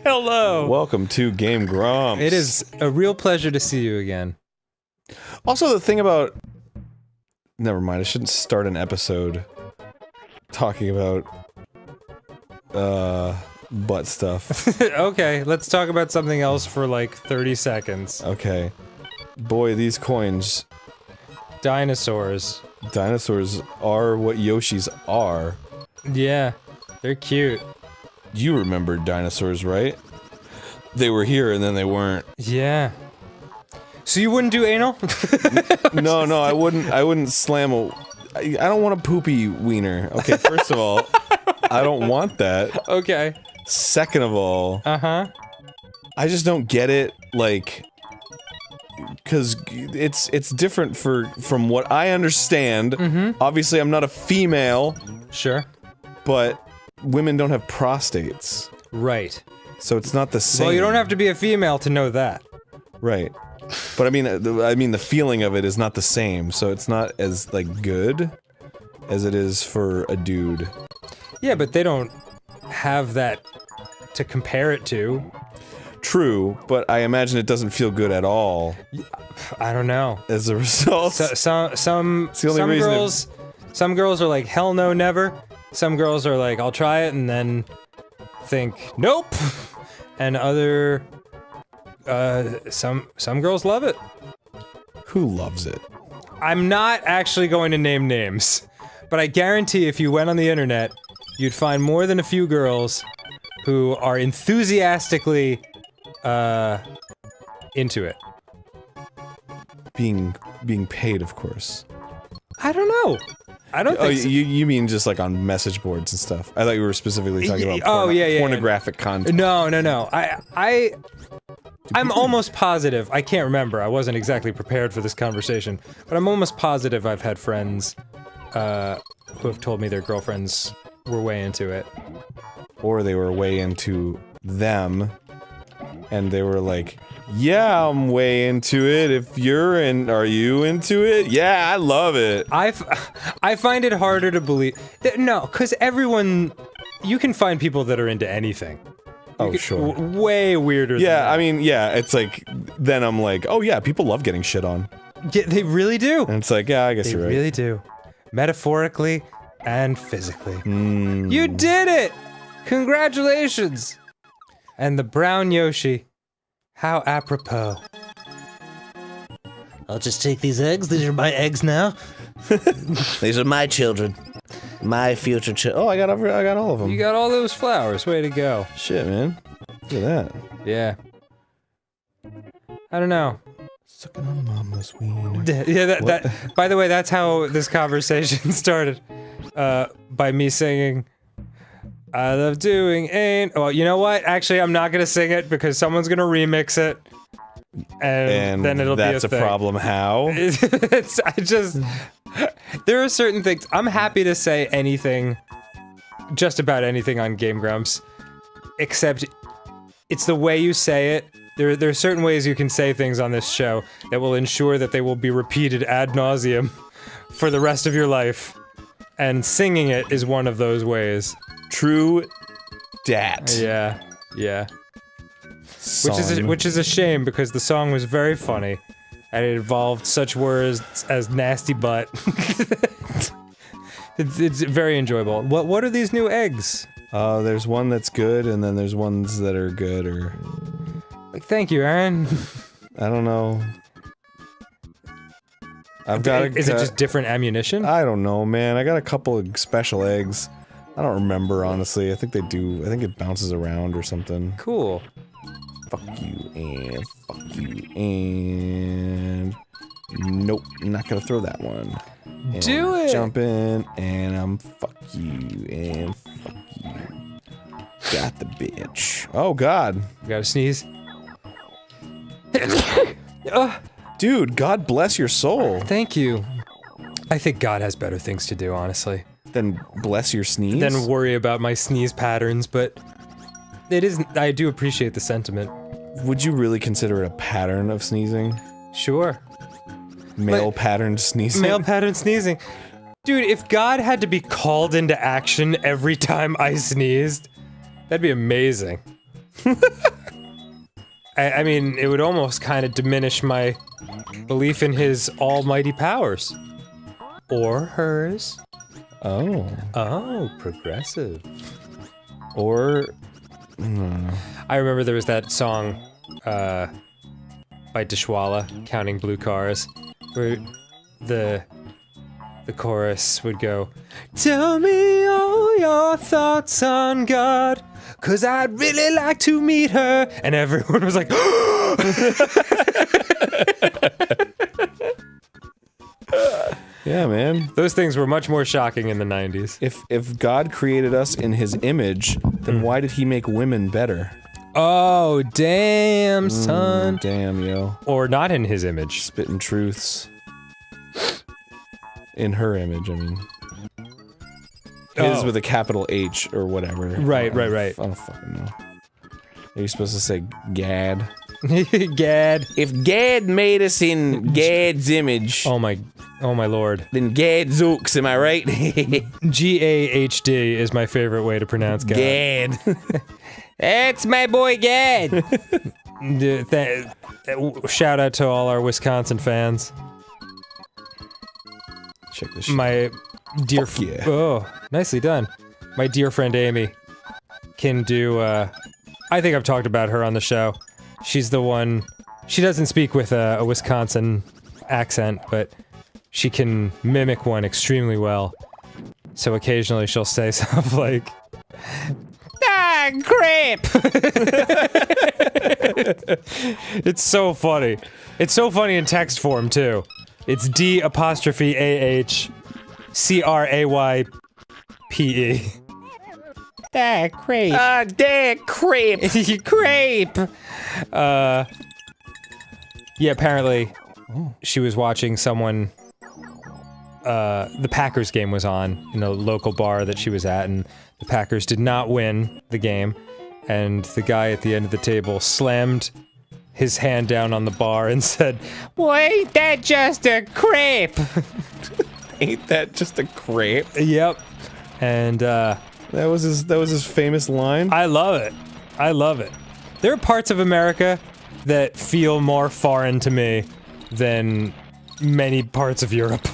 Hello. Welcome to Game Grumps. It is a real pleasure to see you again. Also, the thing about... Never mind, I shouldn't start an episode talking about, butt stuff. Okay, let's talk about something else for like 30 seconds. Okay. Boy, these coins... Dinosaurs. Dinosaurs are what Yoshis are. Yeah, they're cute. You remember dinosaurs, right? They were here and then they weren't. Yeah. So you wouldn't do anal? No, I wouldn't slam a... I don't want a poopy wiener. Okay, first of all, I don't want that. Okay. Second of all... Uh-huh. I just don't get it, like... Cause it's different from what I understand. Mm-hmm. Obviously, I'm not a female. Sure. But women don't have prostates. Right. So it's not the same. Well, you don't have to be a female to know that. Right. But I mean the feeling of it is not the same, so it's not as, like, good as it is for a dude. Yeah, but they don't have that to compare it to. True, but I imagine it doesn't feel good at all. I don't know. As a result. Some girls are like, hell no, never. Some girls are like, I'll try it, and then think, nope. And other, some girls love it. Who loves it? I'm not actually going to name names, but I guarantee if you went on the internet, you'd find more than a few girls who are enthusiastically, into it. Being paid, of course. I don't know. I don't think so. you mean just like on message boards and stuff. I thought you were specifically talking about pornographic content. No. I'm almost positive, I can't remember, I wasn't exactly prepared for this conversation, but I'm almost positive I've had friends, who have told me their girlfriends were way into it. Or they were way into them, and they were like, yeah, I'm way into it. If you're in, are you into it? Yeah, I love it. I find it harder to believe. No, because everyone, you can find people that are into anything. Oh, sure. Way weirder than that. I mean, yeah, it's like, then I'm like, oh yeah, people love getting shit on. Yeah, they really do. And it's like, yeah, I guess you're right. They really do. Metaphorically and physically. Mm. You did it! Congratulations! And the brown Yoshi. How apropos. I'll just take these eggs. These are my eggs now. These are my children. My future children. Oh, I got all of them. You got all those flowers. Way to go. Shit, man. Look at that. Yeah. I don't know. Sucking on mama's wiener. Yeah, that, by the way, that's how this conversation started. By me singing, I love doing ain't... Well, you know what? Actually, I'm not gonna sing it because someone's gonna remix it. And then it'll be a thing. That's a problem. How? There are certain things. I'm happy to say anything, just about anything on Game Grumps, except it's the way you say it. There are certain ways you can say things on this show that will ensure that they will be repeated ad nauseum for the rest of your life. And singing it is one of those ways. True dat. Yeah. Son. Which is a shame because the song was very funny, and it involved such words as nasty butt. it's very enjoyable. What are these new eggs? There's one that's good, and then there's ones that are good, or... Like, thank you, Aaron. I don't know. Is it just different ammunition? I don't know, man. I got a couple of special eggs. I don't remember, honestly. I think they do. I think it bounces around or something. Cool. Fuck you, and fuck you, and... Nope, I'm not gonna throw that one. And Do it! Jump in, and I'm fuck you, and fuck you. Got the bitch. Oh, God. You gotta sneeze. Dude, God bless your soul. Thank you. I think God has better things to do, honestly. Then bless your sneeze? Than worry about my sneeze patterns, but... It is- I do appreciate the sentiment. Would you really consider it a pattern of sneezing? Sure. Male pattern sneezing? Male pattern sneezing. Dude, if God had to be called into action every time I sneezed, That'd be amazing. I mean, it would almost kind of diminish my belief in his almighty powers. Or hers. Oh. Oh, progressive. Or... I remember there was that song, by Dishwalla, Counting Blue Cars, where the chorus would go, "Tell me all your thoughts on God, 'cause I'd really like to meet her," and everyone was like, Yeah, man. Those things were much more shocking in the 90s. If God created us in his image, then why did he make women better? Oh, damn, son. Damn, yo. Or not in his image. Spitting truths. In her image, I mean. His Oh. with a capital H or whatever. Right. I don't fucking know. Are you supposed to say Gad? Gad. If Gad made us in Gad's image, Oh my lord. then Gadzooks, am I right? G-A-H-D is my favorite way to pronounce God. Gad. It's my boy Gad! Shout out to all our Wisconsin fans. Check this shit. My dear Fuck yeah. Oh, nicely done. My dear friend Amy can do, I think I've talked about her on the show. She's the one, she doesn't speak with a Wisconsin accent, but she can mimic one extremely well. So occasionally she'll say stuff like, "Ah, grape!" It's so funny. It's so funny in text form, too. It's D'*AHCRAYPE. Ah, grape. Ah, that creep. Grape! Yeah, apparently she was watching someone, the Packers game was on in a local bar that she was at, and the Packers did not win the game, and the guy at the end of the table slammed his hand down on the bar and said, "Well, ain't that just a crepe?" Ain't that just a creep? Yep. And, That was his famous line. I love it. I love it. There are parts of America that feel more foreign to me than many parts of Europe.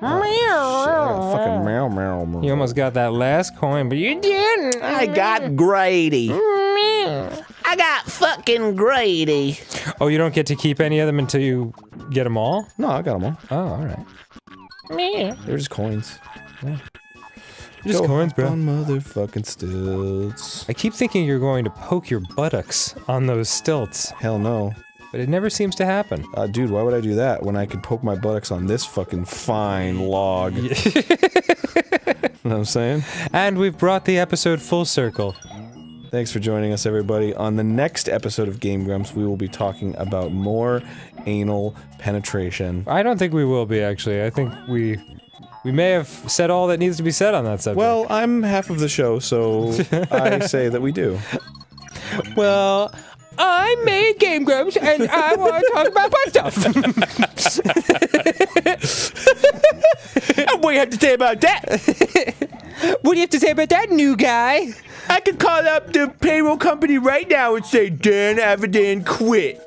Fucking meow meow meow. You almost got that last coin, but you didn't. I got Grady. I got fucking Grady. Oh, you don't get to keep any of them until you get them all? No, I got them all. Oh, alright. They're just coins. Just Go coins, bro. on motherfucking stilts. I keep thinking you're going to poke your buttocks on those stilts, Hell no. but it never seems to happen. Dude, why would I do that when I could poke my buttocks on this fucking fine log? You know what I'm saying? And we've brought the episode full circle. Thanks for joining us, everybody. On the next episode of Game Grumps, we will be talking about more anal penetration. I don't think we will be, actually. I think we may have said all that needs to be said on that subject. Well, I'm half of the show, so I say that we do. Well, I made Game Grumps, and I want to talk about butt stuff. What do you have to say about that? What do you have to say about that, new guy? I could call up the payroll company right now and say Dan Avidan quit.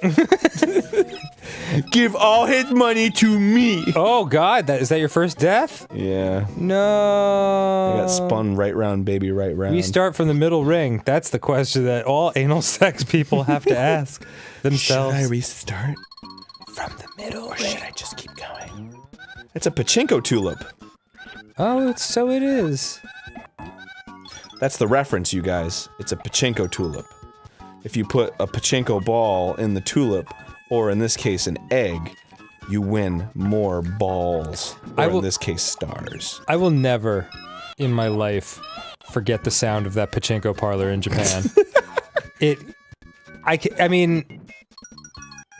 Give all his money to me. Oh God, is that your first death? Yeah. No. I got spun right round, baby, right round. We start from the middle ring. That's the question that all anal sex people have to ask themselves. Should I restart? From the middle Or ring. should I just keep going? It's a pachinko tulip. Oh, so it is. That's the reference, you guys. It's a pachinko tulip. If you put a pachinko ball in the tulip, or in this case an egg, you win more balls. Or in this case, stars. I will never, in my life, forget the sound of that pachinko parlor in Japan. I mean,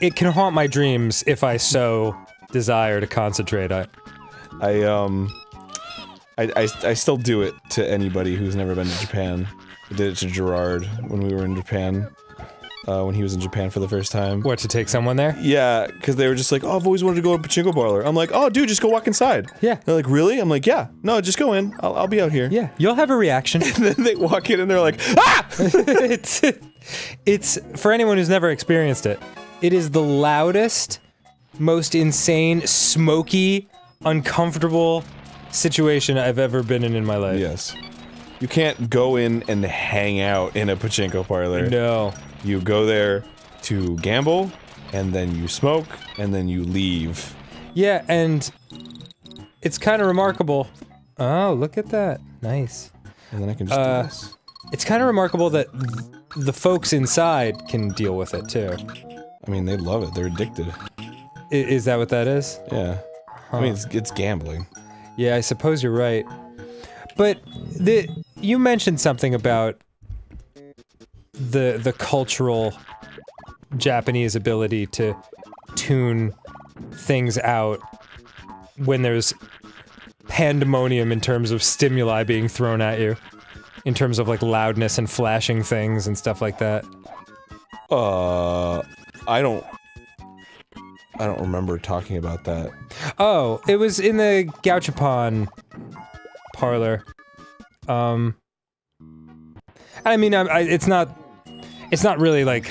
it can haunt my dreams if I so desire to concentrate on it. I still do it to anybody who's never been to Japan. I did it to Gerard when we were in Japan. when he was in Japan for the first time. What, to take someone there? Yeah, because they were just like, oh, I've always wanted to go to a pachinko parlor. I'm like, oh, dude, just go walk inside. Yeah. They're like, really? I'm like, yeah. No, just go in. I'll be out here. Yeah, you'll have a reaction. And then they walk in and they're like, ah! It's for anyone who's never experienced it. It is the loudest, most insane, smoky, uncomfortable situation I've ever been in my life. Yes. You can't go in and hang out in a pachinko parlor. No. You go there to gamble, and then you smoke, and then you leave. Yeah, and it's kind of remarkable. Oh, look at that. Nice. And then I can just do this. It's kind of remarkable that the folks inside can deal with it, too. I mean, they love it. They're addicted. Is that what that is? Yeah. I mean, it's gambling. Yeah, I suppose you're right. But you mentioned something about the cultural Japanese ability to tune things out when there's pandemonium in terms of stimuli being thrown at you. In terms of, like, loudness and flashing things and stuff like that. I don't remember talking about that. Oh, it was in the Gauchapon parlor. I mean, it's not really, like,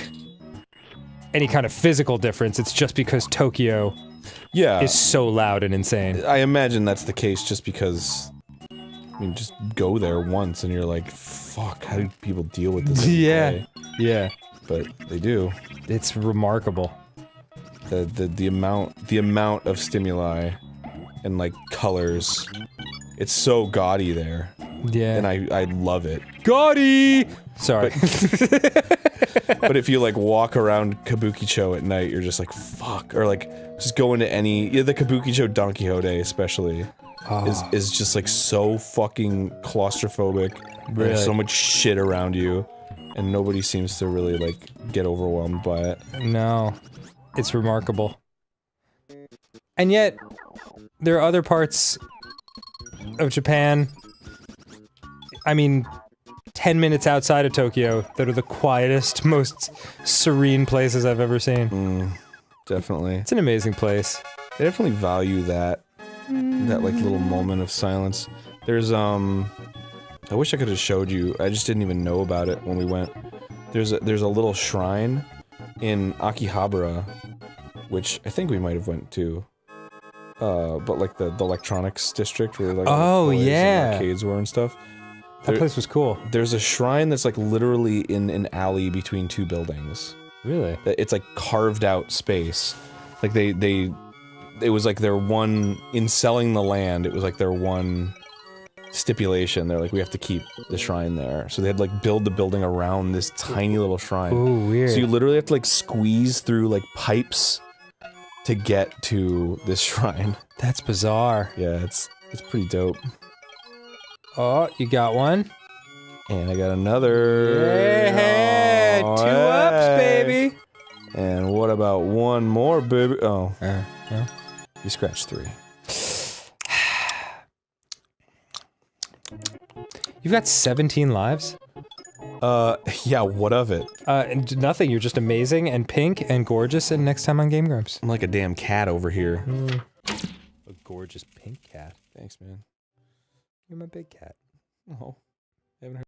any kind of physical difference, it's just because Tokyo is so loud and insane. I imagine that's the case just because, I mean, just go there once and you're like, fuck, how do people deal with this every day? Yeah. But they do. It's remarkable. The amount of stimuli and, like, colors, it's so gaudy there. Yeah. And I love it. Gaudy! Sorry. But if you, like, walk around Kabukicho at night, you're just like, fuck. Or, like, just go into the Kabukicho Don Quixote especially is just, like, so fucking claustrophobic. Really? There's so much shit around you, and nobody seems to really, like, get overwhelmed by it. No. It's remarkable. And yet, there are other parts of Japan, I mean, 10 minutes outside of Tokyo, that are the quietest, most serene places I've ever seen. Definitely. It's an amazing place. They definitely value that like, little moment of silence. There's, I wish I could have showed you, I just didn't even know about it when we went. There's a little shrine in Akihabara, which I think we might have went to. But, like, the electronics district where, like, oh, toys yeah, and arcades were and stuff. That place was cool. There's a shrine that's, like, literally in an alley between two buildings. Really? It's, like, carved out space. Like, it was, like, their one, in selling the land, it was, like, their one stipulation. They're like, we have to keep the shrine there. So they had to, like, build the building around this tiny little shrine. Ooh, weird. So you literally have to, like, squeeze through, like, pipes to get to this shrine. That's bizarre. Yeah, it's pretty dope. Oh, you got one? And I got another. Yeah, oh, 2 ups, baby. And what about one more, baby? Oh, Yeah. you scratched 3. You've got 17 lives? Yeah, what of it? Nothing, you're just amazing and pink and gorgeous and next time on Game Grumps. I'm like a damn cat over here. A gorgeous pink cat. Thanks, man. You're my big cat. Oh, haven't heard